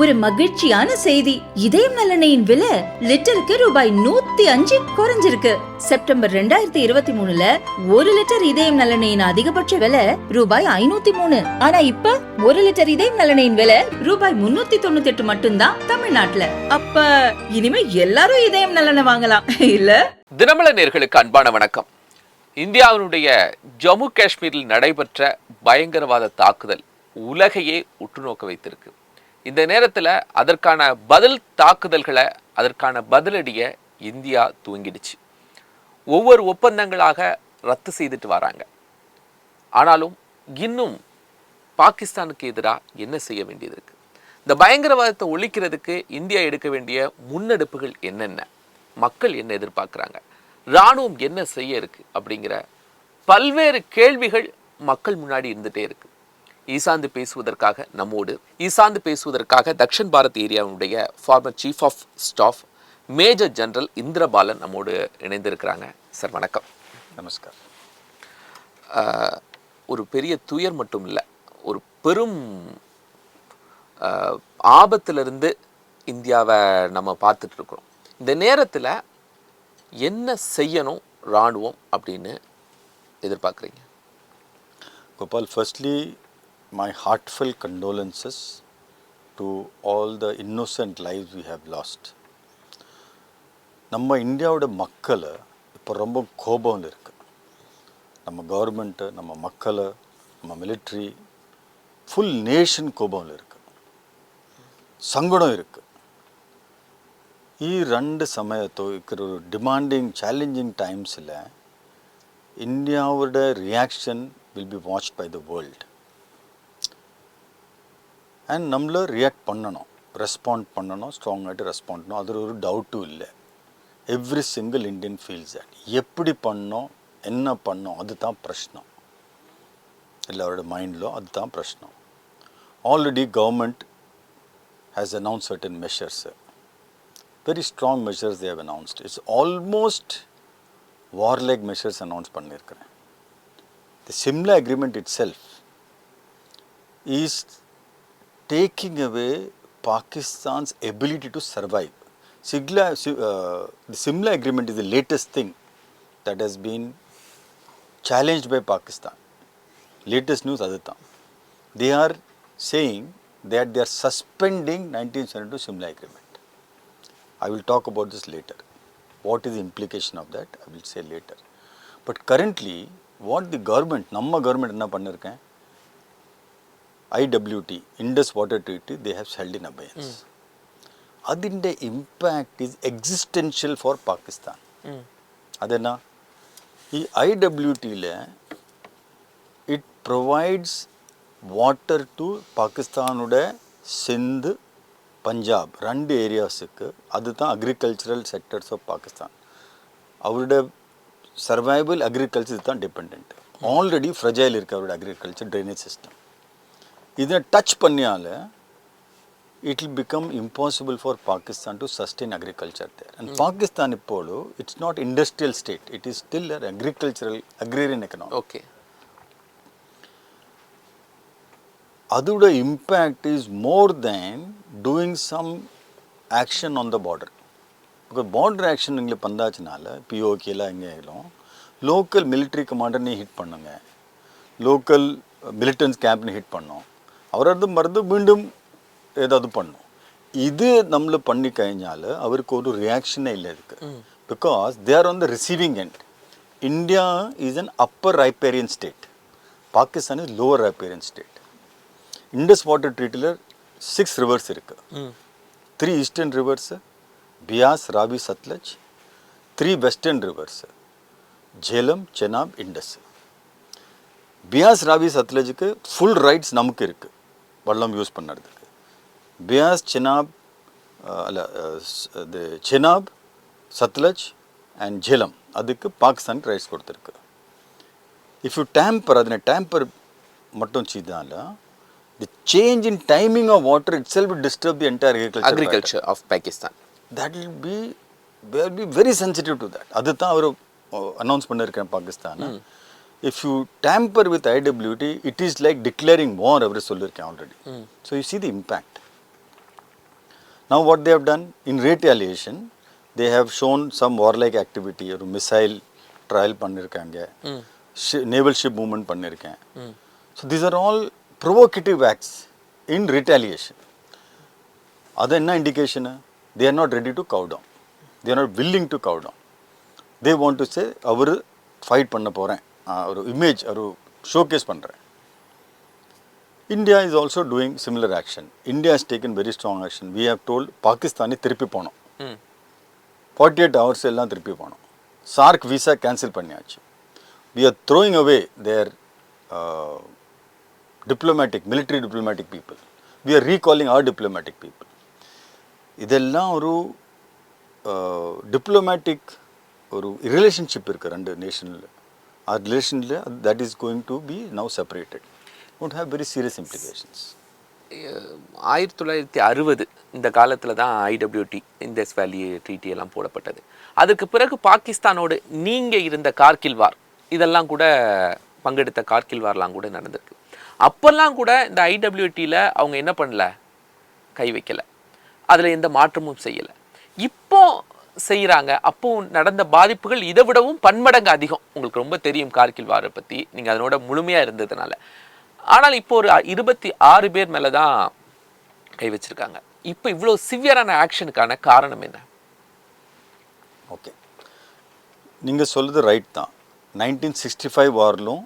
ஒரு மகிழ்ச்சியான செய்தி. இதயம் நல்லெண்ணெயின் விலை லிட்டருக்கு ரூபாய் 105 குறைஞ்சிருக்கு. செப்டம்பர் 2023ல 1 லிட்டர் இதயம் நல்லெண்ணெயின் அதிகபட்ச விலை ரூபாய் 503. ஆனா இப்ப 1 லிட்டர் இதயம் நல்லெண்ணெயின் விலை ரூபாய் 398 மட்டும்தான் தமிழ்நாட்டுல. அப்ப இனிமே எல்லாரும் இதயம் நல்லெண்ணெய் வாங்கலாம் இல்ல? தினமலர் நேயர்களுக்கு அன்பான வணக்கம். இந்தியாவினுடைய ஜம்மு காஷ்மீரில் நடைபெற்ற பயங்கரவாத தாக்குதல் உலகையே உற்றுநோக்க வைத்திருக்கு. இந்த நேரத்தில் அதற்கான பதில் தாக்குதல்களை, அதற்கான பதிலடியை இந்தியா துவங்கிடுச்சு. ஒவ்வொரு ஒப்பந்தங்களாக ரத்து செய்துட்டு வராங்க. ஆனாலும் இன்னும் பாகிஸ்தானுக்கு எதிராக என்ன செய்ய வேண்டியது இருக்கு? இந்த பயங்கரவாதத்தை ஒழிக்கிறதுக்கு இந்தியா எடுக்க வேண்டிய முன்னெடுப்புகள் என்னென்ன? மக்கள் என்ன எதிர்பார்க்குறாங்க? இராணுவம் என்ன செய்ய இருக்கு? அப்படிங்கிற பல்வேறு கேள்விகள் மக்கள் முன்னாடி இருந்துகிட்டே இருக்கு. ஈசாந்து பேசுவதற்காக தக்ஷன் பாரத் ஏரியாவுடைய former chief of staff major general Indrapalan நம்மோடு இணைந்திருக்கிறாங்க. சார் வணக்கம். நமஸ்கார். ஒரு பெரிய துயர் மட்டும் இல்லை, ஒரு பெரும் ஆபத்திலிருந்து இந்தியாவை நம்ம பார்த்துட்டு இருக்கிறோம். இந்த நேரத்தில் என்ன செய்யணும் இராணுவம் அப்படின்னு எதிர்பார்க்குறீங்க? Gopal, firstly my heartfelt condolences to all the innocent lives we have lost. நம்ம இந்தியாவோட மக்களை இப்போ ரொம்ப கோபம் இருக்கு. நம்ம கவர்மெண்ட்டு, நம்ம மக்களை, நம்ம மிலிட்ரி, ஃபுல் நேஷன் கோபம் இருக்கு, சங்கடம் இருக்கு. ಈ ரெண்டு ಸಮಯತ್ತು இருக்கிற ஒரு டிமாண்டிங் சேலஞ்சிங் டைம்ஸில் இந்தியாவோட reaction will be watched by the world. And நம்மள ரியாக்ட் பண்ணணும், ரெஸ்பாண்ட் பண்ணணும், ஸ்ட்ராங்காகிட்டு ரெஸ்பாண்ட் பண்ணணும். அதில் ஒரு டவுட்டும் இல்லை. Every single Indian feels that. எப்படி பண்ணோம், என்ன பண்ணோம், அதுதான் பிரச்சனை. எல்லாரோட மைண்டிலும் அதுதான் பிரச்சனை. Already government has announce certain measures, very strong measures they have announced. It's almost warlike measures announce பண்ணியிருக்கிறேன். The Shimla agreement itself is taking away Pakistan's ability to survive. The Shimla Agreement is the latest thing that has been challenged by Pakistan. Latest news adha. They are saying that they are suspending 1972 Shimla Agreement. I will talk about this later. What is the implication of that? I will say later. But currently, what the government, namma government enna pannirken, IWT, Indus Water Treaty, they have held in abeyance. Adinte impact is existential for Pakistan. Adena, ee IWT le, it provides water to Pakistan ude Sindh, Punjab, rendu areas ku. Adu thaan agricultural sectors of Pakistan. Avude survival agriculture thaan dependent. Already fragile irukku avude agriculture drainage system. இதை touch பண்ணியால் it will become impossible for Pakistan to sustain agriculture there. And Pakistan இப்போது it's not industrial state, it is still agricultural agrarian economy. Okay, அதோட impact is more than doing some action on the border. Because border action இங்கே பந்தாச்சுனால பிஓகேலாம் எங்கே ஆகிடும், local military கமாண்டர்னே hit பண்ணுங்க, local militants கேம்ப்னு ஹிட் பண்ணோம், அவரது மருந்து மீண்டும் ஏதாவது பண்ணும். இது நம்மள பண்ணி கழிஞ்சால் அவருக்கு ஒரு ரியாக்ஷனே இல்லை இருக்கு. Because they are on the receiving end. India is an upper riparian state, Pakistan is lower riparian state. Indus water ட்ரீட்டில் 6 ரிவர்ஸ் இருக்கு. 3 eastern rivers, Beas, Ravi, Sutlej. 3 western rivers, Jhelum, Chenab, Indus. Beas, Ravi, சத்லஜுக்கு ஃபுல் ரைட்ஸ் நமக்கு இருக்குது வெள்ளம் யூஸ் பண்ணுறதுக்கு. பியாஸ், செனாப், செனாப், சத்லஜ் அண்ட் ஜேலம் அதுக்கு பாகிஸ்தானுக்கு ரைட்ஸ் கொடுத்துருக்கு. இஃப் யூ டேம்பர், அதனை டேம்பர் மட்டும் செய்தால the change in timing of water itself disturb the entire agriculture of Pakistan. That will be very sensitive to that. அதுதான் அவர் அனௌன்ஸ் பண்ணியிருக்கேன் Pakistan. If you tamper with IWT, it is like declaring war, already. So you see the impact. Now what they have done, in retaliation, they have shown some warlike activity, or missile trial பண்ணிருக்காங்க, naval ship movement பண்ணிருக்கேன். So these are all provocative acts in retaliation. அது என்ன indication? They are not ready to cow down. They are not willing to cow down. They want to say, our fight பண்ண போகிறேன், ஒரு image, ஒரு showcase பண்ணுறேன். India is also doing similar action. India has taken very strong action. We have told Pakistani திருப்பி போனோம், 48 hours எல்லாம் திருப்பி போனோம். SARC visa cancel பண்ணியாச்சு. We are throwing away their military diplomatic people. We are recalling our diplomatic people. இதெல்லாம் ஒரு diplomatic ஒரு relationship இருக்குது ரெண்டு நேஷனில். ஆர் ரிலேஷனில் that is going to be now separated. would have very serious implications. 1960 இந்த காலத்தில் தான் ஐடபிள்யூடி இந்தஸ் வேலி ட்ரீட்டி எல்லாம் போடப்பட்டது. அதுக்கு பிறகு பாகிஸ்தானோடு நீங்கள் இருந்த கார்கில் வார் இதெல்லாம் கூட பங்கெடுத்த கார்கில் வார்லாம் கூட நடந்திருக்கு. அப்போல்லாம் கூட இந்த ஐடபிள்யூடியில் அவங்க என்ன பண்ணல, கை வைக்கலை, அதில் எந்த மாற்றமும் செய்யலை. இப்போ செய்கிறாங்க. அப்போ நடந்த பாதிப்புகள் இதை விடவும் பன்மடங்கு அதிகம். உங்களுக்கு ரொம்ப தெரியும் கார்கில் வாரை பற்றி, நீங்கள் அதனோட முழுமையாக இருந்ததுனால. ஆனால் இப்போ ஒரு 26 பேர் மேலே தான் கை வச்சிருக்காங்க. இப்போ இவ்வளோ சிவியரான ஆக்ஷனுக்கான காரணம் என்ன? ஓகே, நீங்கள் சொல்கிறது ரைட் தான். 1965 வாரிலும்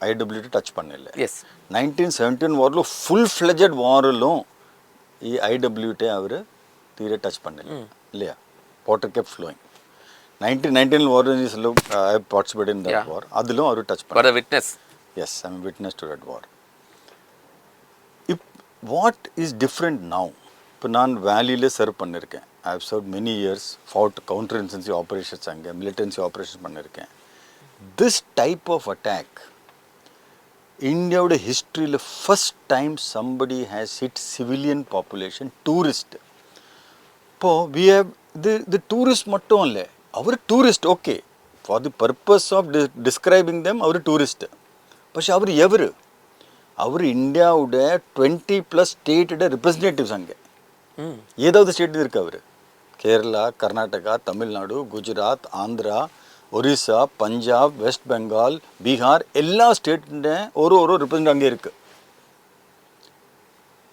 ஐடபிள்யூடி டச் பண்ணல. எஸ், 1917 வாரிலும் ஃபுல் ஃப்ளெஜட் வாரிலும் ಈ IWT ಅವರು ತೀರೆ ಟಚ್ பண்ணிಲ್ಲ இல்லையா? Water kept flowing. 1919 war is I participated in that war. அதிலும் ಅವರು ಟಚ್ பண்ணல. for a witness. Yes, I am a witness to that war. If what is different now? இப்போ நான் வேலியில் serve பண்ணியிருக்கேன். I have served many years, fought counter insurgency operations அங்கே, militancy operations பண்ணியிருக்கேன். This type of attack, இந்தியாவோட ஹிஸ்ட்ரியில் first time somebody has hit civilian population, tourist. இப்போ we have the tourist மட்டும் இல்லை, அவர் tourist, okay, for the purpose of describing them அவர் tourist. പക്ഷെ அவர் எவர்? அவர் இந்தியாவோட 20+ ஸ்டேட்டோட ரெப்ரஸன்டேட்டிவ்ஸ். அங்கே ஏதாவது ஸ்டேட் இருக்கு அவர்? கேரளா, கர்நாடகா, தமிழ்நாடு, குஜராத், ஆந்திரா, ஒரிசா, பஞ்சாப், வெஸ்ட் பெங்கால், பீகார், எல்லா ஸ்டேட்டுடைய ஒரு ரெப்ரஸன்ட் அங்கே இருக்குது.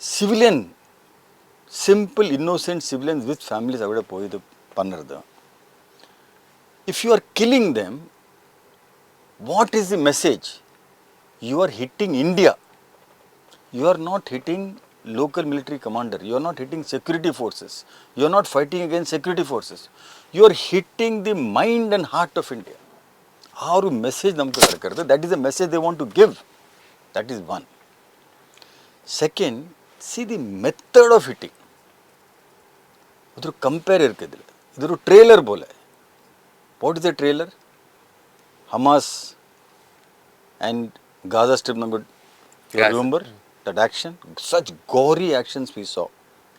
Civilian, simple innocent civilians with families அவட போய் இது பண்ணுறது. If you are killing them, what is the message? You are hitting India. You are not hitting local military commander. You are not hitting security forces. You are not fighting against security forces. You are hitting the mind and heart of India. How message namku kadakaradu? That is the message they want to give. That is one. Second, see the method of hitting. Idu compare irukku. Idu trailer pole. What is the trailer? Hamas and Gaza Strip, you remember that action? Such gory actions we saw.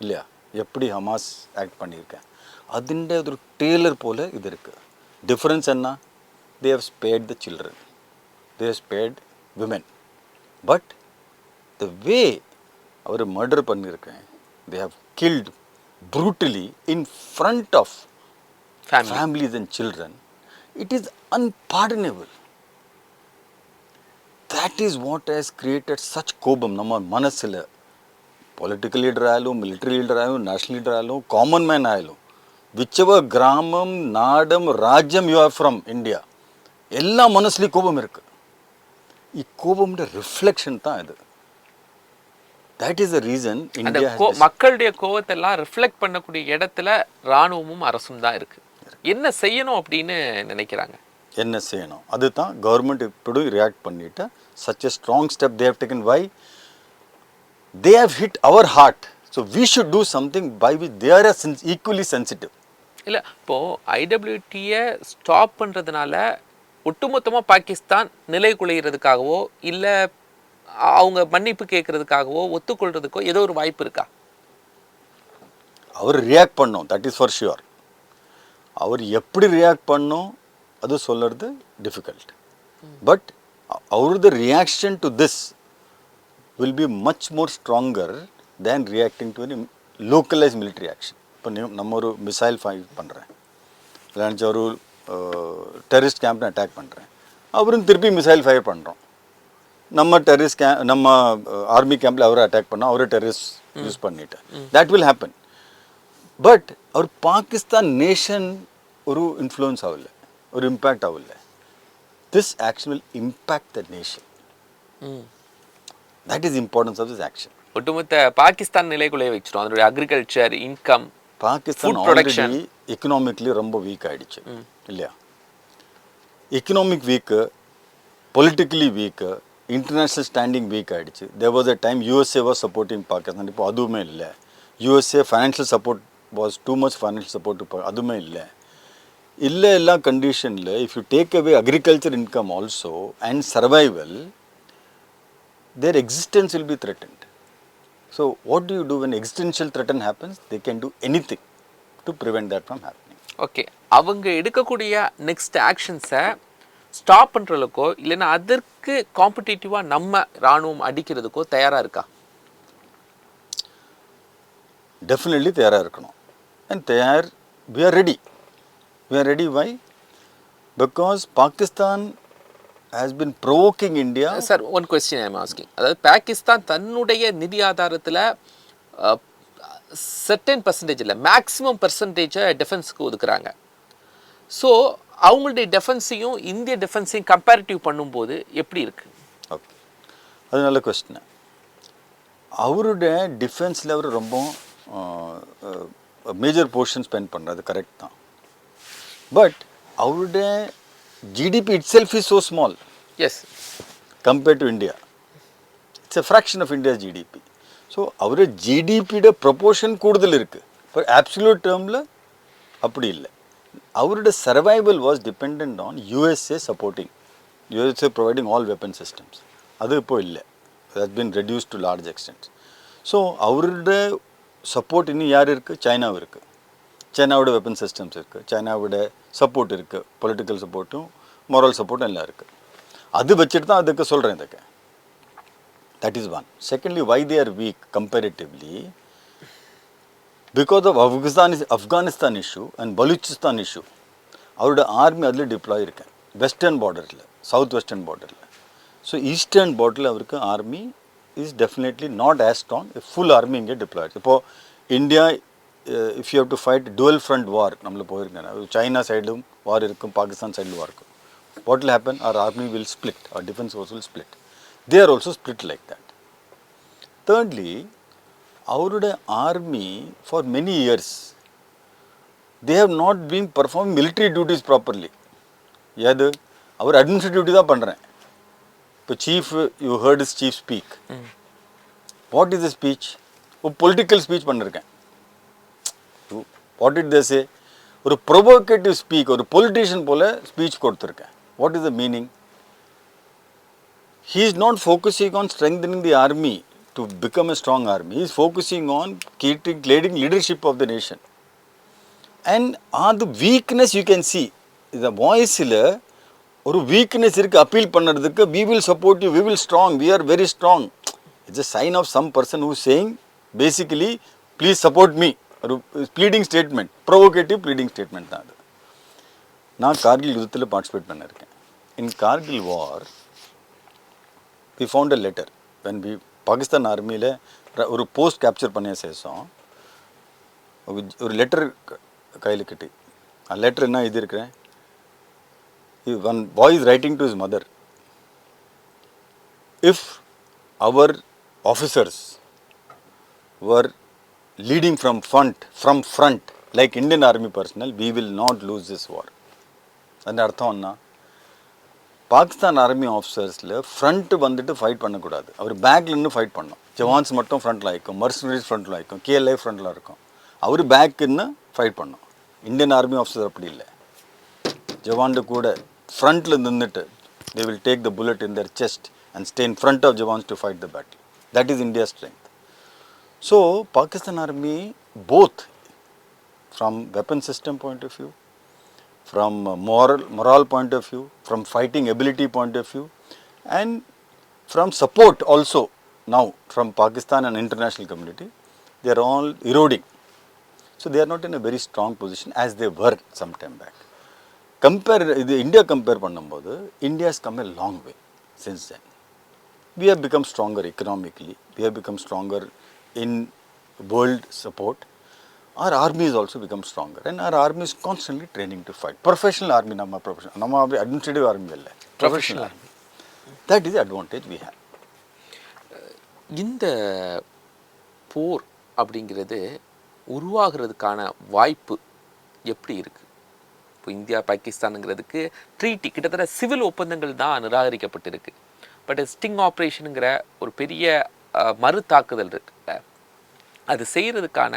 இல்லையா? எப்படி Hamas act பண்ணியிருக்கேன், அதுண்ட ஒரு Taylor போல் இது இருக்குது. Difference என்ன? they have spared the children, they have spared women, but the way அவர் murder பண்ணியிருக்கேன், they have killed brutally in front of families and children. It is unpardonable. That is what has created such கோபம் நம்ம மனசில். Political leader ஆயாலும், military leader ஆயாலும், national leader ஆயாலும், common man ஆயாலும், விச்சவர் கிராமம், நாடம், ராஜ்யம் யூ ஆர் ஃப்ரம் இந்தியா, எல்லா மனசுலேயும் கோபம் இருக்குது. ಈ கோபம்ன்ற ரிஃப்ளெக்ஷன் தான் இது. That is the reason India மக்களுடைய கோபத்தெல்லாம் ரிஃப்ளெக்ட் பண்ணக்கூடிய இடத்துல இராணுவமும் அரசும் தான் இருக்குது. என்ன செய்யணும் அப்படின்னு நினைக்கிறாங்க? என்ன செய்யணும் அதுதான் கவர்மெண்ட் இப்படி ரியாக்ட் பண்ணிட்டு such a strong step they have taken. Why? They have hit our heart, so we should do something by which they are equally sensitive. இல்லை, இப்போது ஐடபிள்யூடியை ஸ்டாப் பண்ணுறதுனால ஒட்டுமொத்தமாக பாகிஸ்தான் நிலை குலைகிறதுக்காகவோ இல்லை அவங்க மன்னிப்பு கேட்கறதுக்காகவோ ஒத்துக்கொள்றதுக்கோ ஏதோ ஒரு வாய்ப்பு இருக்கா? அவர் ரியாக்ட் பண்ணோம், தட் இஸ் ஃபார் ஷுர். அவர் எப்படி ரியாக்ட் பண்ணோம் அது சொல்கிறது டிஃபிகல்ட். பட் அவரது reaction to this will be much more stronger than reacting to localized military action. இப்போ நம்ம ஒரு மிசைல் ஃபைர் பண்ணுறேன், இல்லைன்னு ஒரு டெரரிஸ்ட் கேம்ப்னு அட்டாக் பண்ணுறேன், அவரும் திருப்பி மிசைல் ஃபயர் பண்ணுறோம். நம்ம டெரரிஸ்ட் நம்ம ஆர்மி கேம்பில் அவரை அட்டாக் பண்ணோம், அவரை டெரரிஸ்ட் யூஸ் பண்ணிட்டு தட் வில் ஹேப்பன். பட் அவர் பாகிஸ்தான் நேஷன் ஒரு இன்ஃப்ளூயன்ஸ் ஆகல, ஒரு இம்பேக்ட் ஆகல. This action will impact the nation. That is importance of this action. ஒட்டுமொத்த பாகிஸ்தான் நிலைக்குள்ளே வச்சிடும். அதனுடைய agriculture, income, Pakistan already economically ரொம்ப வீக் ஆகிடுச்சு இல்லையா? Economic weak, politically weak, international standing weak ஆகிடுச்சு. There was a time USA was supporting Pakistan. இப்போ அதுவுமே இல்லை. USA financial support was too much financial support, இப்போ அதுவுமே இல்லை. எல்லா கண்டிஷனில் if you take away agriculture income also and survival, their existence will be threatened. So what do you do when existential threat happens? They can do anything to prevent that from happening. Okay, அவங்க எடுக்கக்கூடிய next ஆக்ஷன்ஸை stop பண்ணுறதுக்கோ இல்லைன்னா அதற்கு காம்படிட்டிவாக நம்ம இராணுவம் அடிக்கிறதுக்கோ தயாராக இருக்கா? Definitely தயாராக இருக்கணும். And we are ready. We are ready. Why? Because Pakistan has been provoking India. Sir, one question I am asking. அதாவது பாகிஸ்தான் தன்னுடைய நிதி ஆதாரத்தில் செர்டன் பர்சன்டேஜ் இல்லை, மேக்ஸிமம் பர்சன்டேஜை டிஃபென்ஸுக்கு ஒதுக்குறாங்க. ஸோ அவங்களுடைய டிஃபென்ஸையும் இந்திய டிஃபென்ஸையும் கம்பேரிட்டிவ் பண்ணும்போது எப்படி இருக்குது? ஓகே, அது நல்ல கொஸ்டின். அவருடைய டிஃபென்ஸில் அவர் ரொம்ப மேஜர் போர்ஷன் ஸ்பெண்ட் பண்ணுறது கரெக்ட் தான். பட் அவருடைய GDP itself is so small. Yes. Compared to India. It's a fraction of India's GDP. So, our GDP proportion கூடுதல் இருக்கு. For absolute termல அப்படி இல்லை. Our survival was dependent on USA supporting. USA providing all weapon systems. அது இப்போ இல்லை. It has been reduced to large extent. So, அவருடைய support இன்னும் யார் இருக்கு? சைனா இருக்கு. சைனாவோட வெப்பன் சிஸ்டம்ஸ் இருக்குது, சைனாவோட சப்போர்ட் இருக்குது, பொலிட்டிக்கல் சப்போர்ட்டும் மோரல் சப்போர்ட்டும் எல்லாம் இருக்குது. அது வச்சுட்டு தான் அதுக்கு சொல்கிறேன் இதுக்கு. That is one. Secondly, why they are weak comparatively? Because of Afghanistan issue and Balochistan issue. அவரோட ஆர்மி அதில் டிப்ளாய் இருக்கேன், வெஸ்டர்ன் பார்டரில், சவுத் வெஸ்டர்ன் பார்டரில். ஸோ ஈஸ்டர்ன் பார்டரில் அவருக்கு army is definitely not as strong. Full army இங்கே டிப்ளாய். இப்போது India if you have to fight dual front war, நம்மள போயிருக்கேன், சைனா சைடும் வார் இருக்கும், பாகிஸ்தான் சைடில் வார் இருக்கும். What will happen? Our army will split, our defense force will split. They are also split like that. Thirdly, our army for many years, they have not been performing military duties properly. Yadu, our administrative duty தான் பண்ணுறேன். இப்போ chief, you heard his chief speak. What is the speech? ஒரு political speech பண்ணிருக்கேன். What did they say? ஒரு provocative speak, ஒரு politician போல speech கொடுத்துருக்கேன். What is the meaning? He is not focusing on strengthening the army to become a strong army. He is focusing on creating leadership of the nation. And on the weakness you can see, the voice ஒரு weakness இருக்கு appeal பண்ணுறதுக்கு, we will support you, we will strong, we are very strong. It's a sign of some person who is saying basically, please support me. ஒரு bleeding statement, provocative bleeding statement தான் அது. நான் கார்கில் யுத்தத்தில் participate பண்ணியிருக்கேன். In Kargil war we found a letter when we Pakistan ஆர்மியில் ஒரு post capture பண்ணிய சேஷம் ஒரு லெட்டர் கையில் கிட்டி. அந்த லெட்டர் என்ன இது இருக்கிறேன், one boy is writing to his mother, if அவர் officers were leading from front like Indian army personnel, we will not lose this war. அந்த அர்த்தம் என்ன? பாகிஸ்தான் ஆர்மி ஆஃபீஸர்ஸில் ஃப்ரண்ட்டு வந்துட்டு ஃபைட் பண்ணக்கூடாது, அவர் பேக்கில் நின்று ஃபைட் பண்ணோம். ஜவான்ஸ் மட்டும் ஃப்ரண்ட்டில் ஆகிக்கும், மர்சனரிஸ் ஃப்ரண்ட்டில் ஆகிக்கும், KLI ஃப்ரண்ட்டில் இருக்கும், அவர் பேக்குன்னு ஃபைட் பண்ணோம். இந்தியன் ஆர்மி ஆஃபீஸர் அப்படி இல்லை. ஜவான்டு கூட ஃப்ரண்ட்டில் நின்றுட்டு they will take the bullet in their chest and stay in front of Jawans to fight the battle. That is India's strength. So, Pakistan army, both from weapon system point of view, from moral point of view, from fighting ability point of view, and from support also now from Pakistan and international community, they are all eroding. So they are not in a very strong position as they were some time back. India compare பண்ணும்போது India has come a long way since then. We have become stronger economically. We have become stronger in world support. Our army has also become stronger, and our army is constantly training to fight. Professional army, nama administrative army illa. Professional army. That is the advantage we have. இந்த போர் அப்படிங்கிறது உருவாகிறதுக்கான வாய்ப்பு எப்படி இருக்கு? இப்போ India பாகிஸ்தானுங்கிறதுக்கு treaty கிட்டத்தட்ட civil ஒப்பந்தங்கள் தான் நிராகரிக்கப்பட்டிருக்கு. But sting ஆப்ரேஷனுங்கிற ஒரு பெரிய மறு தாக்குதல் இருக்குல்ல, அது செய்கிறதுக்கான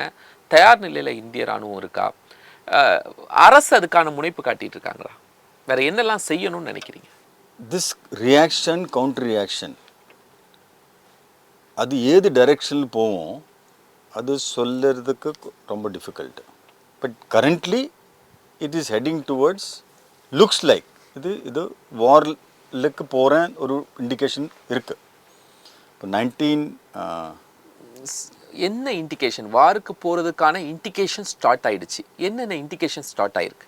தயார் நிலையில் இந்திய இராணுவம் இருக்கா? அரசு அதுக்கான முனைப்பு காட்டிட்டு இருக்காங்களா? வேற என்னெல்லாம் செய்யணும்னு நினைக்கிறீங்க? This reaction, counter reaction, அது ஏது டைரக்ஷனில் போவோம் அது சொல்லுறதுக்கு ரொம்ப difficult. But currently it is heading towards looks like இது வார்லுக்கு போகிற ஒரு இண்டிகேஷன் இருக்குது. இப்போ என்ன இண்டிகேஷன்? வாருக்கு போகிறதுக்கான இண்டிகேஷன் ஸ்டார்ட் ஆயிடுச்சு. என்னென்ன இண்டிகேஷன் ஸ்டார்ட் ஆயிருக்கு?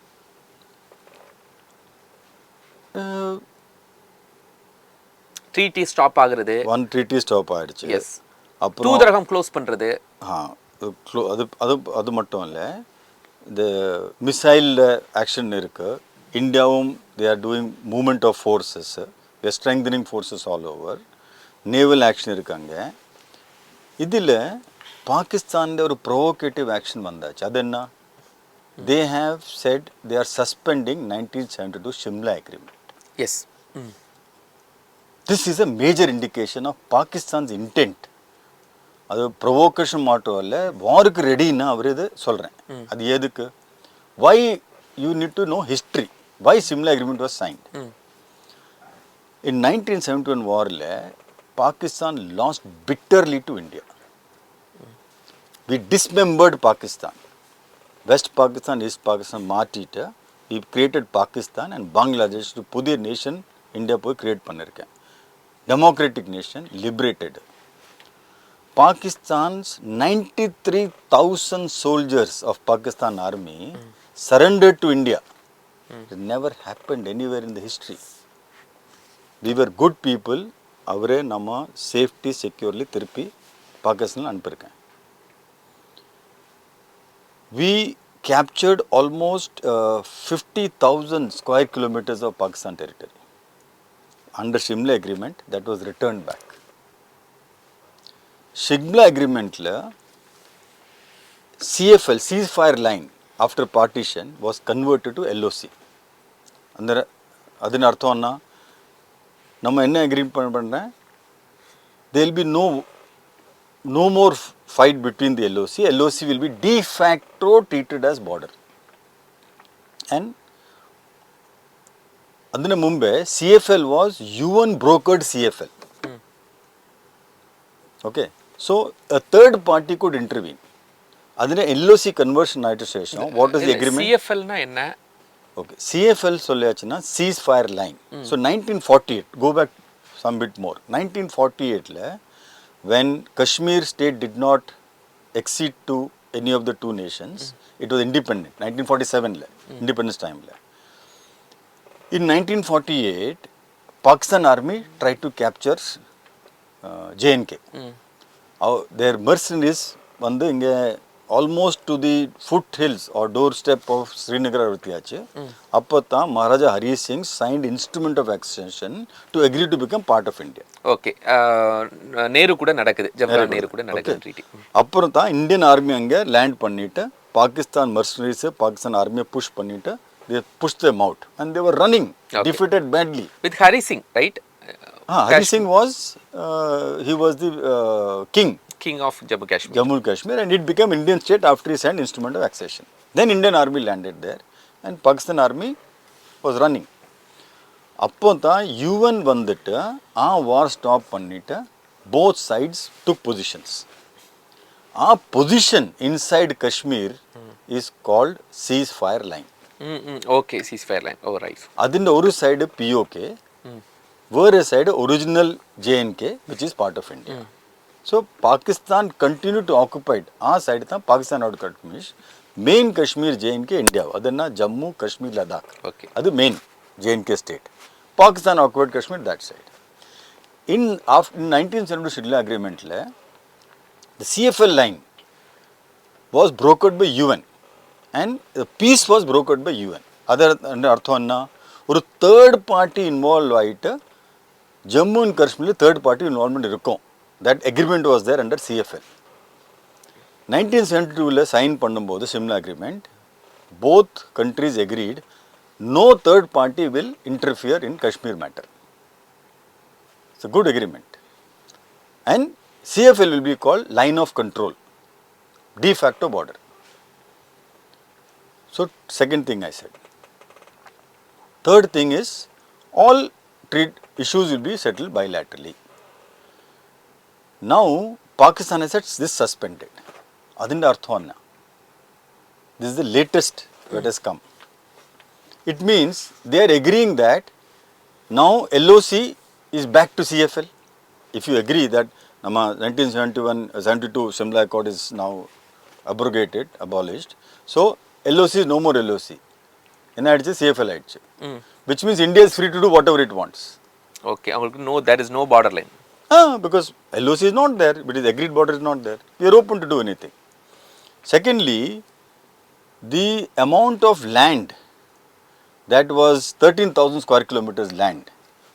ட்ரீட்டி ஸ்டாப் ஆகுறது. ஒன் ட்ரீட்டி ஸ்டாப் ஆகிடுச்சு. எஸ். அப்புறம் தூதரகம் க்ளோஸ் பண்ணுறது. அது மட்டும் இல்லை, இந்த மிசைல் ஆக்ஷன் இருக்குது. இந்தியாவும் they are doing movement of forces, they are strengthening forces all over. Naval action இருக்காங்க. இதில் பாகிஸ்தானில் ஒரு ப்ரொவோகேட்டிவ் ஆக்ஷன் வந்தாச்சு. அது என்ன? They have said they are suspending 1972 Shimla Agreement. Yes. This is a major indication of Pakistan's intent. அது provocation மட்டும் இல்லை, வாருக்கு ரெடின்னு அவர் இது சொல்கிறேன். அது எதுக்கு? Why you need to know history. Why Shimla Agreement was signed. In 1971 வாரில் Pakistan lost bitterly to India. We dismembered Pakistan. West Pakistan, East Pakistan மாற்றிட்டு we created Pakistan and Bangladesh to புதிய நேஷன் இந்தியா போய் create பண்ணியிருக்கேன். Democratic nation, liberated. Pakistan's 93,000 soldiers of Pakistan army surrendered to India. It never happened anywhere in the history. We were good people. அவரே நம்ம safety securely திருப்பி பாகிஸ்தான் அனுப்பியிருக்கேன். We captured almost 50,000 square kilometers of Pakistan territory. Under Shimla Agreement, that was returned back. Shimla Agreement la CFL, ceasefire line, after partition was converted to LOC. ಅಂದರೆ ಅದನ್ನ ಅರ್ಥವನ್ನ நம்ம என்ன agreement பண்ணுறேன்? there will be no more fight between the LOC. LOC will be de facto treated as border. And ಅದನ್ನ ಮುಂಬೆ CFL was UN brokered CFL. Okay, so a third party could intervene. ಅದನ್ನ LOC conversion ಆಯ್ತು ಶೇಷ. What is the agreement? CFL ನ என்ன? Okay, CFL சொல்லியாச்சுன்னா ceasefire line. So 1948, go back some bit more. 1948 la when Kashmir state did not accede to any of the two nations, it was independent. 1947 la independence time la. In 1948, Pakistan army tried to capture JNK. Their mercenaries வந்து இங்கே almost to the foothills or doorstep of Srinagar இருத்தியாச்சு. அப்போ தான் Maharaja Hari Singh signed instrument of accession to agree to become part of India. Okay, Nehru கூட நடக்குது, ஜவஹர்லால் நேரு கூட நடக்குது treaty. அப்புறம் தான் இந்தியன் ஆர்மி அங்கே லேண்ட் பண்ணிட்டு பாகிஸ்தான் மர்சனரிஸ் பாகிஸ்தான் ஆர்மியை புஷ் பண்ணிட்டு they pushed them out and they were running, defeated badly. With Hari Singh, right? Hari Singh was he was the king of Jammu Kashmir, and it became Indian state after he signed instrument of accession. Then Indian army landed there and Pakistan army was running. அப்போ தான் UN வந்துட்டு வார் stop பண்ணிட்டு both sides took positions. Position inside Kashmir is called ceasefire line. Okay, ceasefire line. Oh, right. അതിൻ്റെ ഒരു side POK, വേറെ side original JNK, which is part of India. So Pakistan continued to occupy ಆ side ತ Pakistan out Kashmir main Kashmir JNK India ಅದನ್ನ Jammu Kashmir Ladakh Okay. ಅದು main JNK state. Pakistan occupied Kashmir that side. In 1972 Shimla Agreement the CFL line was brokered by UN and the peace was brokered by UN. ಅದರ ಅರ್ಥವನ್ನ ஒரு third party involved ಆಯಿತು Jammu and Kashmir third party involvement இருக்கும். That agreement was there under CFL. 1972 sign பண்ணும்போது Shimla Agreement, both countries agreed no third party will interfere in Kashmir matter. It's a good agreement. And CFL will be called line of control, de facto border. So second thing I said. Third thing is all trade issues will be settled bilaterally. Now Pakistan has said this suspended. Adinda arthvanna. This is the latest that has come. It means they are agreeing that now LOC is back to CFL. If you agree that nama 1972 Shimla Accord is now abrogated, abolished. So LOC is no more LOC. என்ன ஆயிடுச்சு CFL ஆயிடுச்சு. Which means India is free to do whatever it wants. Okay, அவங்களுக்கு no, there is no border line. Because LOC is not there, but the agreed border is not there. We are open to do anything. Secondly, the amount of land that was 13,000 square kilometers land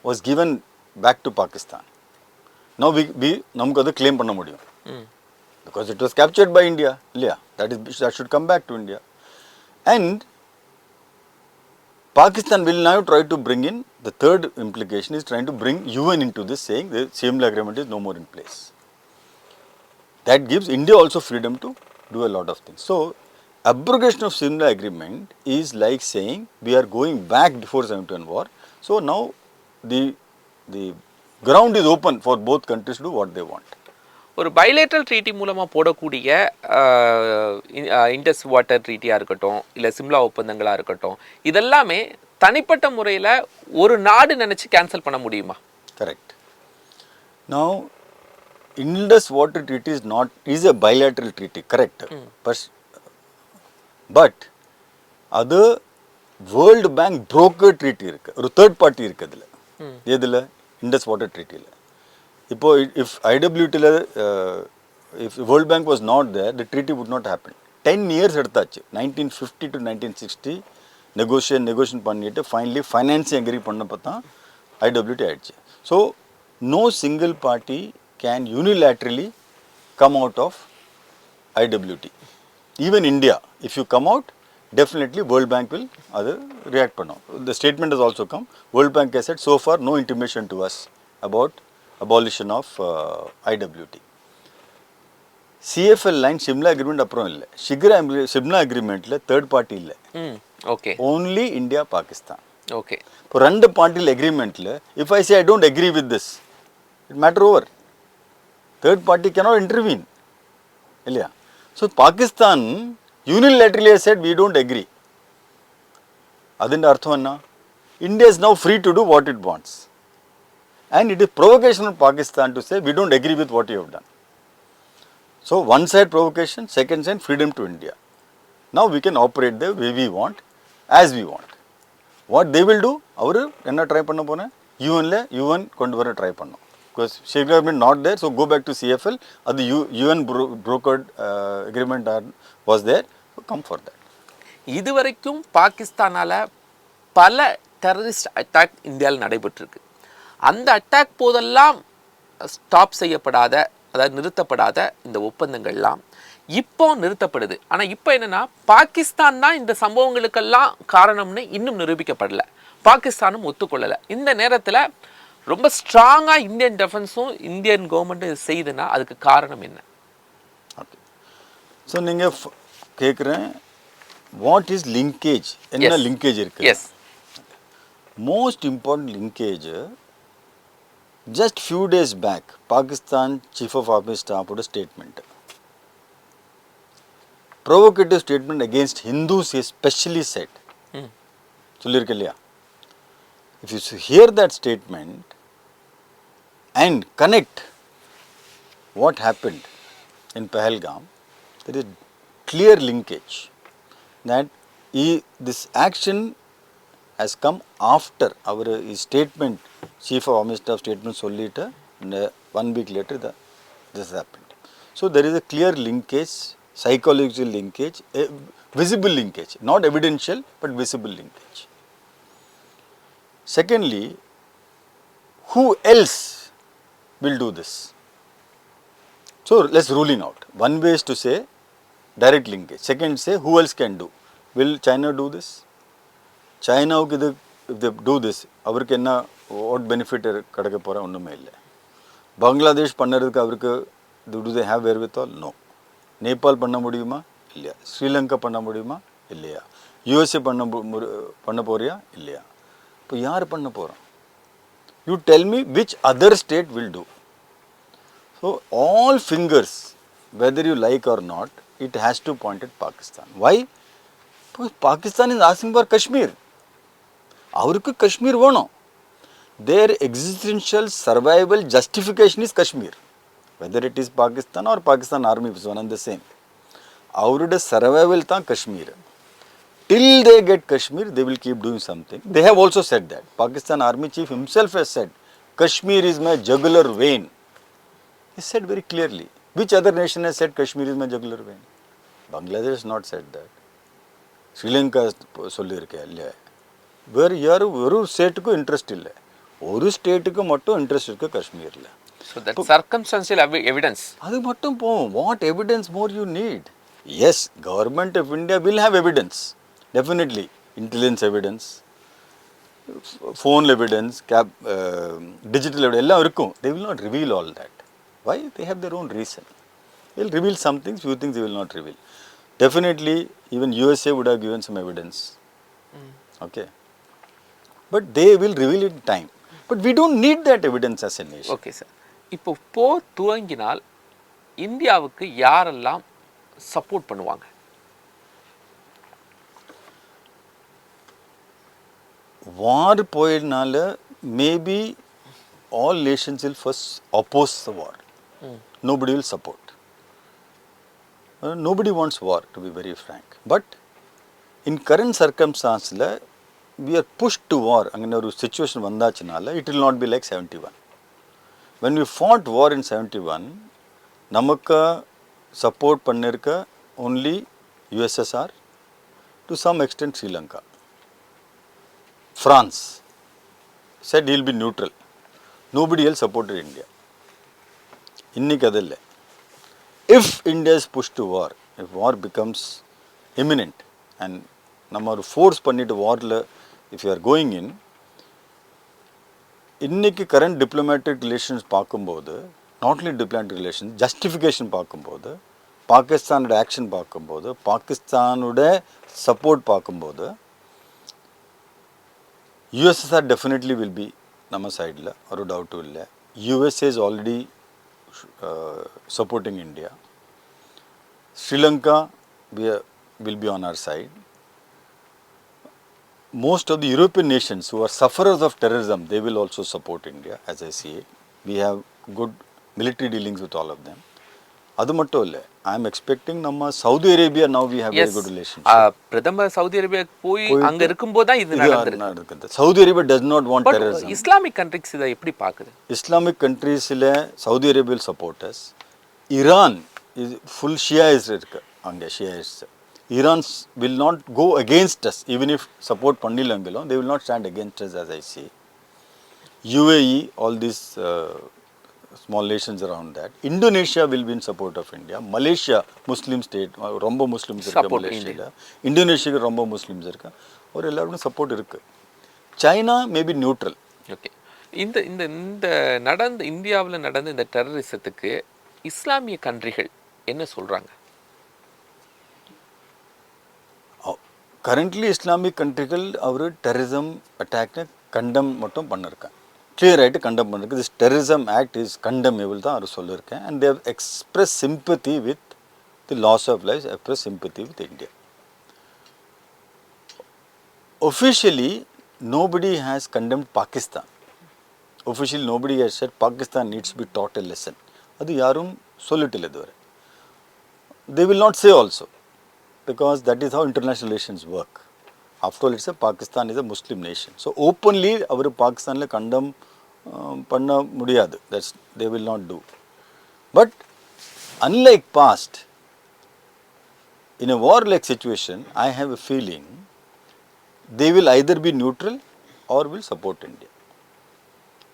was given back to Pakistan. Now நமக்கு அது claim பண்ண முடியும். Because it was captured by India. Yeah, that should come back to India. And Pakistan will now try to bring in, the third implication is trying to bring UN into this, saying the Shimla Agreement is no more in place. That gives India also freedom to do a lot of things. So, abrogation of Shimla Agreement is like saying we are going back before 71 war. So, now the ground is open for both countries to do what they want. ஒரு bilateral treaty மூலமாக போடக்கூடிய Indies water ட்ரீட்டியாக இருக்கட்டும் இல்லை சிம்லா ஒப்பந்தங்களாக இருக்கட்டும் இதெல்லாமே தனிப்பட்ட முறையில் ஒரு நாடு நினச்சி கேன்சல் பண்ண முடியுமா? Correct. Now Indus water treaty is a bilateral treaty, correct. But அது வேர்ல்டு பேங்க் broker treaty இருக்கு, ஒரு தேர்ட் பார்ட்டி இருக்கு அதில். எதில்? இண்டஸ் வாட்டர் ட்ரீட்டியில். இப்போ if IWT if World Bank was not there, the treaty would not happen. 10 years எடுத்தாச்சு, 1950 to 1960 negotiation பண்ணிட்டு finally financing agree பண்ணப்போ தான் IWT ஆயிடுச்சு. So no single party can unilaterally come out of IWT. Even India, if you come out, definitely World Bank will react பண்ணும். The statement has also come. World Bank has said so far no intimation to us about abolition of IWT. CFL line Shimla Agreement அப்புறம் இல்லை. Shimla Agreementல third party இல்லை. Okay. Only India, Pakistan. Okay. இப்போ ரெண்டு பார்ட்டியில் agreementல if I say I don't agree with this, it matter over. Third party cannot intervene. இல்லையா? So Pakistan unilaterally has said we don't agree. அதிண்ட அர்த்தம் என்ன? India is now free to do what it wants. And it is provocation of Pakistan to say we don't agree with what you have done. So one side provocation, second side freedom to India. Now we can operate the way we want, as we want. What they will do, avaru enna try panna pona? UN kondu vara try pannum. Because Shimla Agreement not there, so go back to CFL. The UN brokered agreement was there, so come for that. இதுவரைக்கும் பாகிஸ்தானால பல terrorist attack இந்தியாவில் நடைபெற்றிருக்கு. அந்த attack போதெல்லாம் stop செய்யப்படாத, அதாவது நிறுத்தப்படாத இந்த ஒப்பந்தங்கள்லாம் இப்போ நிறுத்தப்படுது. ஆனால் இப்போ என்னென்னா பாகிஸ்தான் தான் இந்த சம்பவங்களுக்கெல்லாம் காரணம்னு இன்னும் நிரூபிக்கப்படலை, பாகிஸ்தானும் ஒத்துக்கொள்ளலை. இந்த நேரத்தில் ரொம்ப ஸ்ட்ராங்காக இந்தியன் டிஃபென்ஸும் இந்தியன் கவர்மெண்ட்டும் இது செய்யுதுன்னா அதுக்கு காரணம் என்ன? ஓகே, ஸோ நீங்கள் கேட்குறேன் வாட் இஸ் லிங்கேஜ், என்ன லிங்கேஜ் இருக்குது? Yes, most important linkage just few days back Pakistan Chief of Army Staff put a statement, provocative statement against Hindus, he especially said. Sollirukkiya, if you hear that statement and connect what happened in Pahalgam, there is clear linkage that this action has come after our statement, Chief of Army Staff statement solita, and 1 week later this happened. So there is a clear linkage, psychological linkage, a visible linkage, not evidential but visible linkage. Secondly, who else will do this? So let's ruling out. One way is to say direct linkage. Second, say who else can do? Will China do this? China, if they do this, what benefit kadaka pora onnume illa. Bangladesh pannadukku do they have wherewithal? No. Nepal panna mudiyuma? Illa. Sri Lanka panna mudiyuma? Illa. USA panna poriya? Illa. So yaar panna pora? You tell me which other state will do. So all fingers, whether you like or not, it has to point at Pakistan. Why? Because Pakistan is asking for Kashmir. Avrukku Kashmir vano. Their existential survival justification is Kashmir. Whether it is Pakistan or Pakistan army, is one and the same. Avrude survival tha Kashmir. Till they get Kashmir, they will keep doing something. They have also said that. Pakistan army chief himself has said, Kashmir is my jugular vein. He said very clearly. Which other nation has said Kashmir is my jugular vein? Bangladesh has not said that. Sri Lanka has sollirukku. Where yaru state ku interest illa. Oru state ku mattum interest irukku Kashmir illa. So that circumstantial evidence. Adu mattum povum. What evidence more you need? Yes, government of India will have evidence. Definitely. Intelligence evidence, phone evidence, digital evidence, they will not reveal all that. Why? They have their own reason. They will reveal some things, few things they will not reveal. Definitely, even USA would have given some evidence. Okay. But they will reveal in time. But we don't need that evidence as a nation. Okay, sir. இப்போ போர் துவங்கினால் இந்தியாவுக்கு யாரெல்லாம் support பண்ணுவாங்க? War போயினால maybe all nations will first oppose the war. Nobody will support. Nobody wants war, to be very frank. But in current circumstances, we are pushed to war. Angana oru situation vandachinala, it will not be like 71. When we fought war in 71, namakka support pannirka only USSR, to some extent Sri Lanka. France said he will be neutral. Nobody else supported India. Innikadalle. If India is pushed to war, if war becomes imminent and நம்ம force பண்ணிட்டு warல if you are going in, இன்னைக்கு current diplomatic relations பார்க்கும்போது, not only diplomatic relations, justification பார்க்கும்போது, பாகிஸ்தானோட action பார்க்கும்போது, பாகிஸ்தானோட support பார்க்கும்போது, USSR definitely will be நம்ம சைடில் ஒரு டவுட்டும் இல்லை. USA is already supporting India. Sri Lanka will be on our side. Most of the European nations who are sufferers of terrorism, they will also support India, as I see it. We have good military dealings with all of them. அது மட்டும் இல்லை, I am expecting நம்ம Saudi Arabia now we have very good relationship. பிரதமர் Saudi Arabia போய் அங்க இருக்கும்போது தான் இது நடந்துருக்கு. Saudi Arabia does not want terrorism. Islamic countries இதை எப்படி பாக்குது? Islamic countries Saudi Arabia will support us. Iran is full Shiites இருக்கு அங்க Shiites. Iran will not go against us even if support பண்ணிலங்களோ, they will not stand against us as I see. UAE, all these small nations around that. Indonesia will be in support of India. Malaysia, Muslim state, ரொம்ப Muslims இருக்கு மலேசியால. Indonesia ரொம்ப Muslims இருக்கு. ஒரு எல்லாருக்கும் support இருக்கு. China may be neutral. Okay. இந்த நடந்த இந்தியாவில் நடந்த இந்த டெரரிசத்துக்கு இஸ்லாமிய கண்ட்ரிகள் என்ன சொல்றாங்க? Currently Islamic கண்ட்ரிகள் அவர் டெரரிசம் அட்டாக்னை கண்டம் மட்டும் பண்ணிருக்காங்க. கிளியர் ஆகிட்டு கண்டம் பண்ணிருக்கு. This terrorism act is condemnable தான் அவர் சொல்லியிருக்கேன். And they've express sympathy with the loss of life, express sympathy with India. Officially, nobody has condemned Pakistan. Officially, nobody has said Pakistan needs to be taught a lesson. அது யாரும் சொல்லிட்டில்லை இதுவரை. They will not say also, because that is how international relations work. After all, Pakistan is a Muslim nation. So openly, our Pakistan le condemn panna mudiyadu. That's they will not do. But unlike past, in a war-like situation, I have a feeling they will either be neutral or will support India.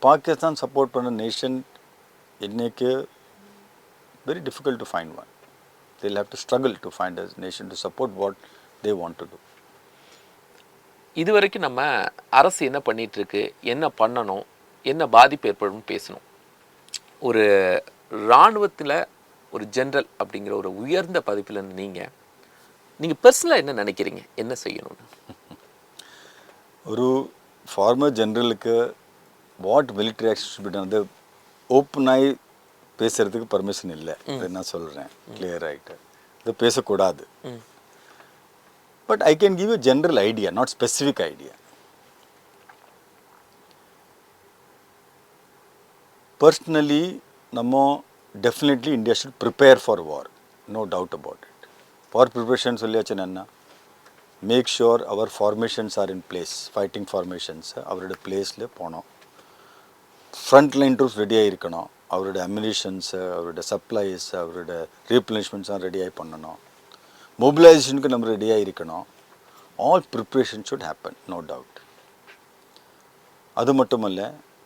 Pakistan support panna nation inneke very difficult to find one. They'll have to struggle to find a nation to support what they want to do. இதுவரைக்கும் நம்ம அரசு என்ன பண்ணிட்டு இருக்கு, என்ன பண்ணணும், என்ன பாதிப்பு ஏற்படும் பேசணும். ஒரு இராணுவத்தில் ஒரு ஜெனரல் அப்படிங்கிற ஒரு உயர்ந்த பதவியில் நீங்கள் பர்சனலாக என்ன நினைக்கிறீங்க, என்ன செய்யணும்னு? ஒரு ஃபார்மர் ஜெனரலுக்கு what military action should be done, அது ஓப்பனாகி பேசுகிறதுக்கு பர்மிஷன் இல்லை. அதை நான் சொல்கிறேன் கிளியர் ஆகிட்டு, இது பேசக்கூடாது. But I can give a general idea, not specific idea. Personally நம்ம definitely India should prepare for war, no doubt about it. War preparation சொல்லியாச்சுன்னா என்ன, make sure our formations are in place, fighting formations அவரோட பிளேஸில் போனோம். Front line troops ரெடியாக இருக்கணும். அவரோட அம்யூனிஷன்ஸு, அவரோட சப்ளைஸ், அவரோட ரீப்ளனிஷ்மெண்ட்ஸும் ரெடியாகி பண்ணணும். மொபிலைசேஷனுக்கு நம்ம ரெடியாக இருக்கணும். All preparation should happen, no doubt. அது மட்டுமல்ல,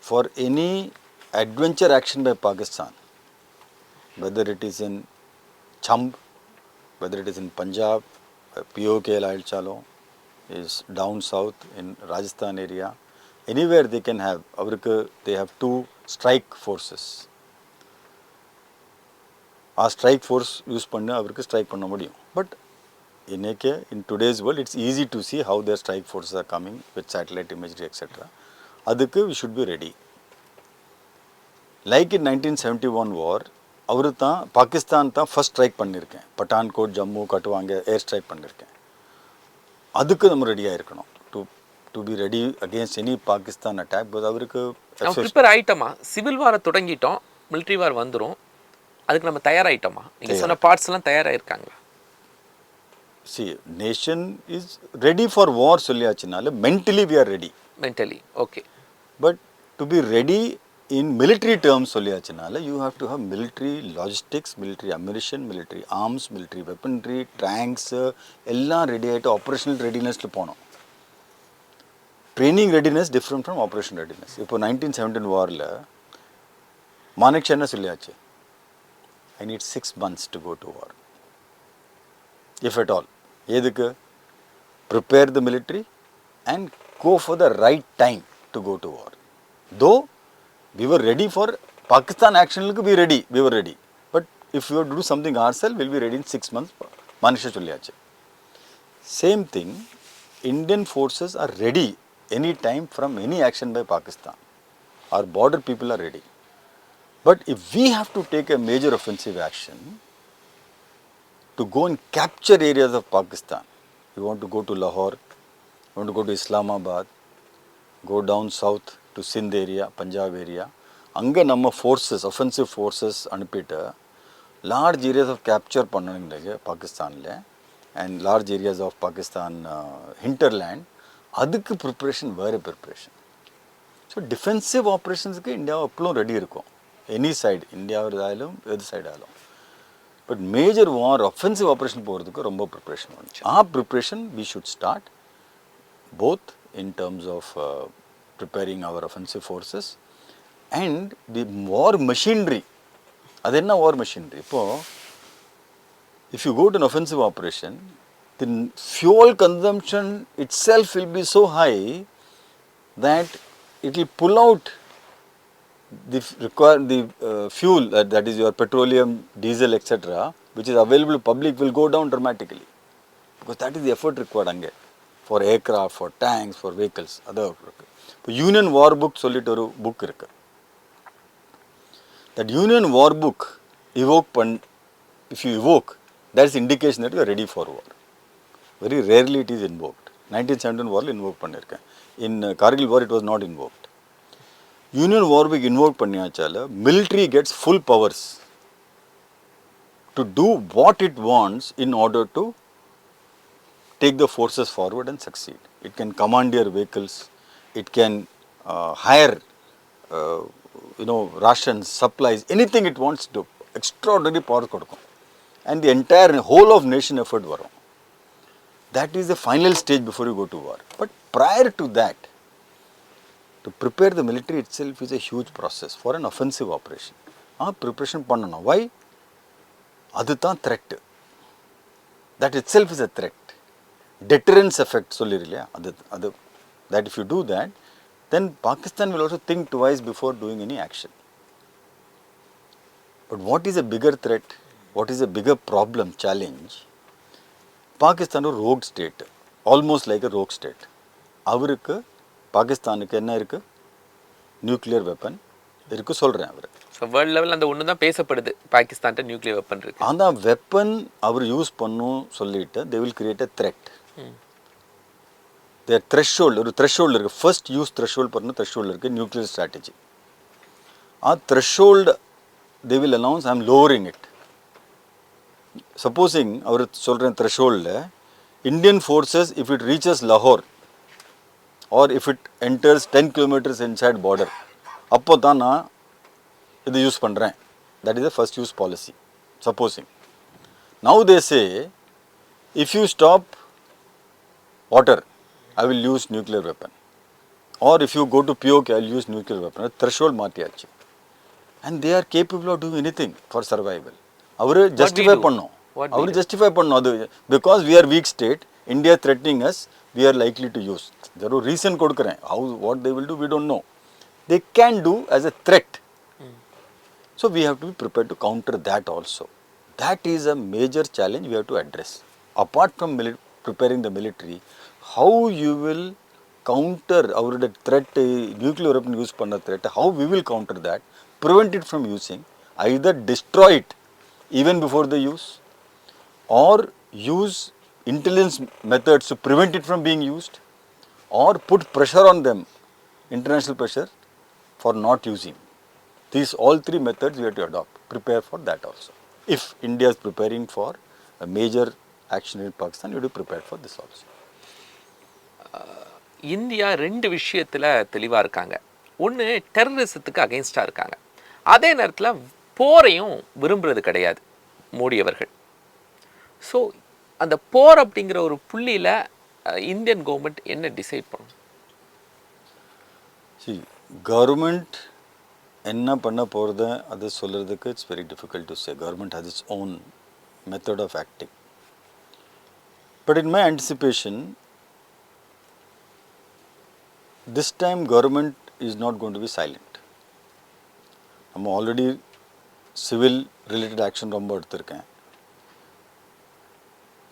for any adventure action by Pakistan, whether it is in Chamb, whether it is in Punjab, POK Lail Chalo is down south in Rajasthan area, anywhere they can have, they have two strike forces. A strike force use panna avarku strike panna mudiyum. But in today's world, it's easy to see how their strike forces are coming with satellite imagery, etc. Adukku we should be ready. Like in 1971 war, அவர் தான் பாகிஸ்தான் தான் first strike பண்ணியிருக்கேன். பட்டான்கோட், ஜம்மு, கட்டுவாங்க ஏர் strike பண்ணியிருக்கேன். அதுக்கு நம்ம ரெடியாக இருக்கணும். To be ready against any Pakistan attack. Because அவருக்கு ப்ரிப்பேர் ஆகிட்டோமா, சிவில் வாரை தொடங்கிட்டோம், மிலிட்ரி வார் வந்துடும், அதுக்கு நம்ம தயாராகிட்டோமா? நீங்கள் சொன்ன பார்ட்ஸ்லாம் தயாராகிருக்காங்களா? See nation is ready for war சொல்லியாச்சுனால mentally we are ready. Mentally okay. But to be ready in military terms சொல்லியாச்சுனால you have to have military logistics, military ammunition, military arms, military weaponry, tanks எல்லாம் ready ஆகிட்டு operational ரெடினஸில் போனோம். Training readiness different from operation readiness. இப்போ 1917 வாரில் மானேக்ஷா என்ன சொல்லியாச்சு, I need 6 months to go to war, if at all. எதுக்கு? prepare the military and go for the right time to go to war. Though we were ready for Pakistan action, we were ready. But if we were to do something ourselves, we'll be ready in 6 months. Manisha Chulyache. Same thing, Indian forces are ready any time from any action by Pakistan. Our border people are ready. But if we have to take a major offensive action to go and capture areas of Pakistan, we want to go to Lahore, we want to go to Islamabad, go down south to Sindh area, Punjab area, அங்கே நம்ம forces, offensive forces அனுப்பிட்டு large areas of capture பண்ணணுங்க பாகிஸ்தானில், and large areas of Pakistan hinterland. அதுக்கு preparation வேறு preparation. So defensive ஆப்ரேஷன்ஸுக்கு India எப்பவும் ready இருக்கும், எனி சைடு, இந்தியாவிலும் எது சைடாலும். But major war offensive operation போகிறதுக்கு ரொம்ப ப்ரிப்ரேஷன் வந்துச்சு. Preparation we should start both in terms of preparing our offensive forces and the war machinery. அது என்ன war machinery? இப்போ if you go to an offensive operation, the fuel consumption itself will be so high that it will pull out the fuel, that is your petroleum, diesel, etc., which is available to public, will go down dramatically, because that is the effort required அங்கே for aircraft, for tanks, for vehicles. அதாவது இப்போ union war book சொல்லிட்டு ஒரு book இருக்கு. That union war book if you evoke, that is indication that you are ready for war. Very rarely it is invoked. 1917 வாரில் invoke பண்ணியிருக்கேன். In Kargil war it was not invoked. Union war book invoke பண்ணியாச்சால military gets full powers to do what it wants in order to take the forces forward and succeed. It can commandeer vehicles, it can hire uh, rations, supplies, anything it wants to do. Extraordinary power கொடுக்கும். And the entire whole of nation effort வரும். That is the final stage before you go to war. But prior to that, to prepare the military itself is a huge process for an offensive operation. Preparation பண்ணணும். Why? அதுதான் threat. That itself is a threat. Deterrence effect சொல்லிருலையா அது that if you do that, then Pakistan will also think twice before doing any action. But what is a bigger threat? What is a bigger problem, challenge? Pakistan is a rogue state, almost like a rogue state. அவருக்கு பாகிஸ்தானுக்கு என்ன இருக்கு? Nuclear weapon இருக்கு சொல்றேன் அவரு. So world level அந்த ஒன்று தான் பேசப்படுது, பாகிஸ்தான்கிட்ட நியூக்ளியர் வெப்பன் இருக்கு. அந்த வெப்பன் அவர் யூஸ் பண்ணும் சொல்லிட்டு they will create a threat. Their threshold, ஒரு threshold இருக்கு. First use threshold பண்ண threshold இருக்கு, nuclear strategy. Threshold they will announce I am lowering it. Supposing அவர் சொல்ற threshold Indian forces if it reaches Lahore or if it enters 10 kilometers inside border, அப்போ தான் நான் இது use பண்ணுறேன். That is the first use policy. Supposing. Now they say, if you stop water, I will use nuclear weapon. Or if you go to POK, I will use nuclear weapon. Threshold மாற்றியாச்சு. And they are capable of doing anything for survival. அவரு justify பண்ணோம். அவரு justify பண்ணோம் அது because we are weak state, India threatening us, we are likely to use. There are reason கொடுக்குறேன். How what they will do we don't know. They can do as a threat. So we have to be prepared to counter that also. That is a major challenge we have to address. Apart from preparing the military, how you will counter our threat, nuclear weapon use panna threat, how we will counter that, prevent it from using, either destroy it even before the use, or use intelligence methods to prevent it from being used, or put pressure on them, international pressure, for not using. These all three methods we have to adopt, prepare for that also. If India is preparing for a major action in Pakistan, you have to prepare for this also. India ரெண்டு விஷயத்தில் தெளிவாக இருக்காங்க. ஒன்று டெரரிசத்துக்கு அகெயின்ஸ்டாக இருக்காங்க, அதே நேரத்தில் போரையும் விரும்புறது கிடையாது மோடி அவர்கள். ஸோ அந்த போர் அப்படிங்கிற ஒரு புள்ளியில் இந்தியன் கவர்மெண்ட் என்ன டிசைட் பண்ணணும்? See, government என்ன பண்ண போகிறது அது சொல்கிறதுக்கு it's very difficult to say. Government has its own method of acting. But in my anticipation this time government is not going to be silent. நம்ம ஆல்ரெடி சிவில் ரிலேட்டட் ஆக்ஷன் ரொம்ப எடுத்திருக்கேன்.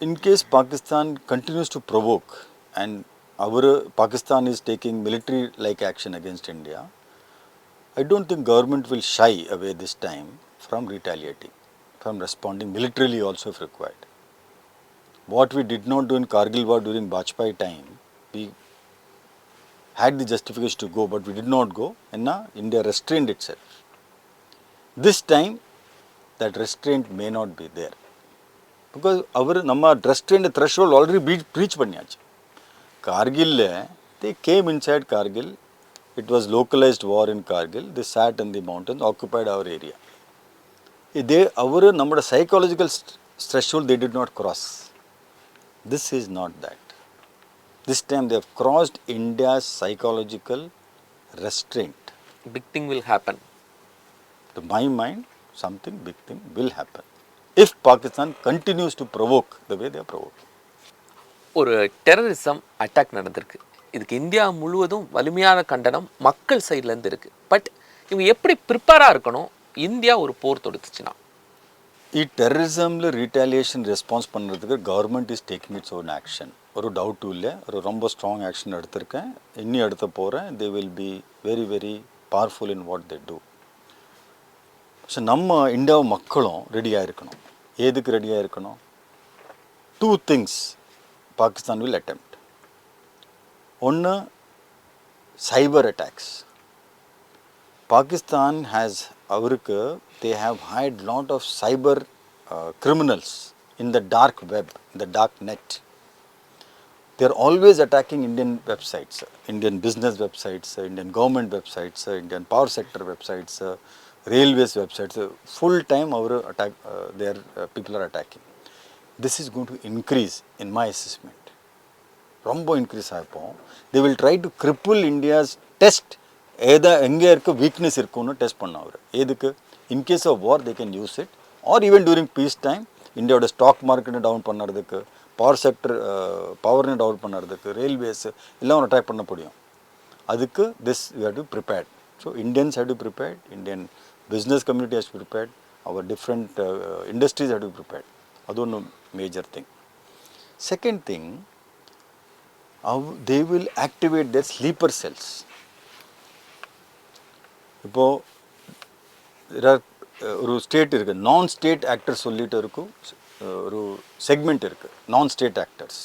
In case Pakistan continues to provoke and Pakistan is taking military like action against India, I don't think government will shy away this time from retaliating, from responding militarily also if required. What we did not do in Kargil war during Bajpayee time, we had the justification to go, but we did not go, and India restrained itself. This time, that restraint may not be there. Because our restraint threshold already breached பண்ணியாச்சு. Kargil, they came inside Kargil. It was localized war in Kargil. They sat in the mountains, occupied our area. Our psychological threshold they did not cross. This is not that. This time they have crossed India's psychological restraint. Big thing will happen. To my mind, something big thing will happen. If Pakistan continues to provoke the way they are provoking. ஒரு terrorism attack நடந்திருக்கு. இதுக்கு India முழுவதும் வலிமையான கண்டனம் மக்கள் சைட்லேருந்து இருக்குது. But இவங்க எப்படி ப்ரிப்பேராக இருக்கணும் இந்தியா ஒரு போர் தொடுத்துச்சுன்னா? டெரரிசமில் ரீட்டாலியேஷன் ரெஸ்பான்ஸ் பண்ணுறதுக்கு government is taking its own action. ஒரு டவுட்டும் இல்லை, ஒரு ரொம்ப ஸ்ட்ராங் ஆக்ஷன் எடுத்திருக்கேன், இன்னும் எடுத்த போகிறேன். They will be very very powerful in what they do. So நம்ம இந்தியா மக்களும் ரெடியாக இருக்கணும். எதுக்கு ரெடியாக இருக்கணும்? 2 things Pakistan will attempt. One, cyber attacks. Pakistan has they have had lot of cyber criminals in the dark web, in the dark net. They are always attacking Indian websites, Indian business websites, Indian government websites, Indian power sector websites, railways websites. Full time our attack, people are attacking. This is going to increase in my assessment. ரொம்ப increase ஆகிப்போம். They will try to cripple India's test. எங்கே இருக்க weakness இருக்குன்னு test பண்ண அவர் எதுக்கு in case of war they can use it or even during peace time இந்தியாவோட stock மார்க்கெட்டை down பண்ணுறதுக்கு பவர் செக்டர் பவர்னு டெவலப் பண்ணுறதுக்கு ரயில்வேஸ் எல்லாம் அட்டாக் பண்ண முடியும். அதுக்கு this you have to prepared. So Indians have to prepared, Indian business community has prepared, our different industries have to prepared. அது ஒன்று major thing. Second thing, they will activate their sleeper cells. இப்போது ஒரு state இருக்குது, நான் state actors சொல்லிட்டு இருக்கும், ஒரு segment இருக்குது நான் ஸ்டேட் ஆக்டர்ஸ்.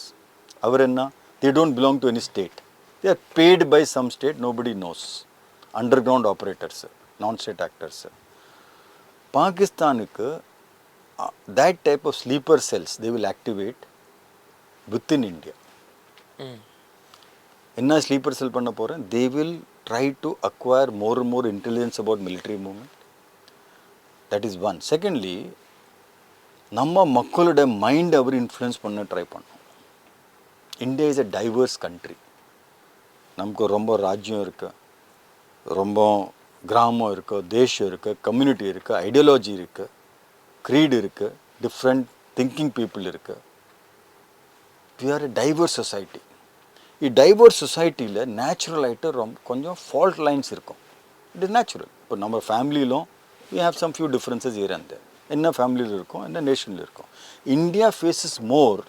அவர் என்ன, they don't belong to any state, they are paid by some state, nobody knows. Underground operators, non state actors. பாகிஸ்தானுக்கு that type of sleeper cells they will activate within India. என்ன sleeper செல் பண்ண போகிறேன், they will try to acquire more and more intelligence about military movement. That is one. Secondly, நம்ம மக்களோட mind அவர் influence பண்ண try பண்ணோம். India is a divorce country. நமக்கு ரொம்ப ராஜ்யம் இருக்குது, ரொம்ப கிராமம் இருக்குது, தேசம் இருக்குது, கம்யூனிட்டி இருக்குது, ஐடியாலஜி இருக்குது, க்ரீட் இருக்குது, டிஃப்ரெண்ட் திங்கிங் பீப்புள் இருக்குது. We are a diverse society. Diverse சொசைட்டியில் நேச்சுரல் ஆகிட்டு கொஞ்சம் ஃபால்ட் லைன்ஸ் இருக்கும். It is natural. இப்போ நம்ம ஃபேமிலியிலும் we have some few differences here and there. என்ன ஃபேமிலியில் இருக்கும், என்ன நேஷனில் இருக்கும். India faces more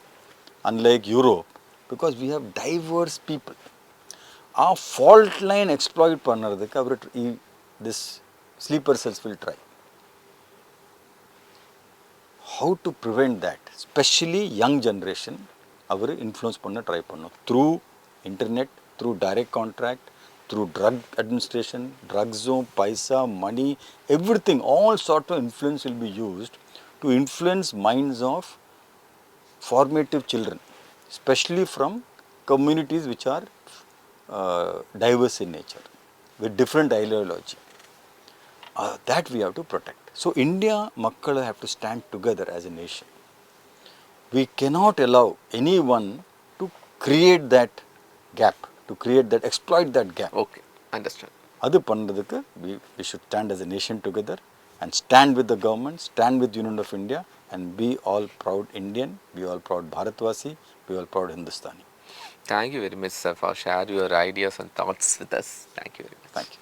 unlike Europe because we have diverse people. A fault line exploit பண்ணுறதுக்கு our this sleeper cells will try. How to prevent that, specially young generation our influence பண்ண try பண்ணும் through internet, through direct contract, through drug administration, drug zone, paisa, money, everything, all sort of influence will be used to influence minds of formative children, especially from communities which are diverse in nature, with different ideology. That we have to protect. So India, Makkala have to stand together as a nation. We cannot allow anyone to create that gap, to create that, exploit that gap. Okay, understand. அது பண்ணுறதுக்கு we should stand as a nation together and stand with the government, stand with Union of India and be all proud Indian, be all proud Bharatvasi, be all proud Hindustani. Thank you very much, sir, for sharing your ideas and thoughts with us. Thank you very much. Thank you.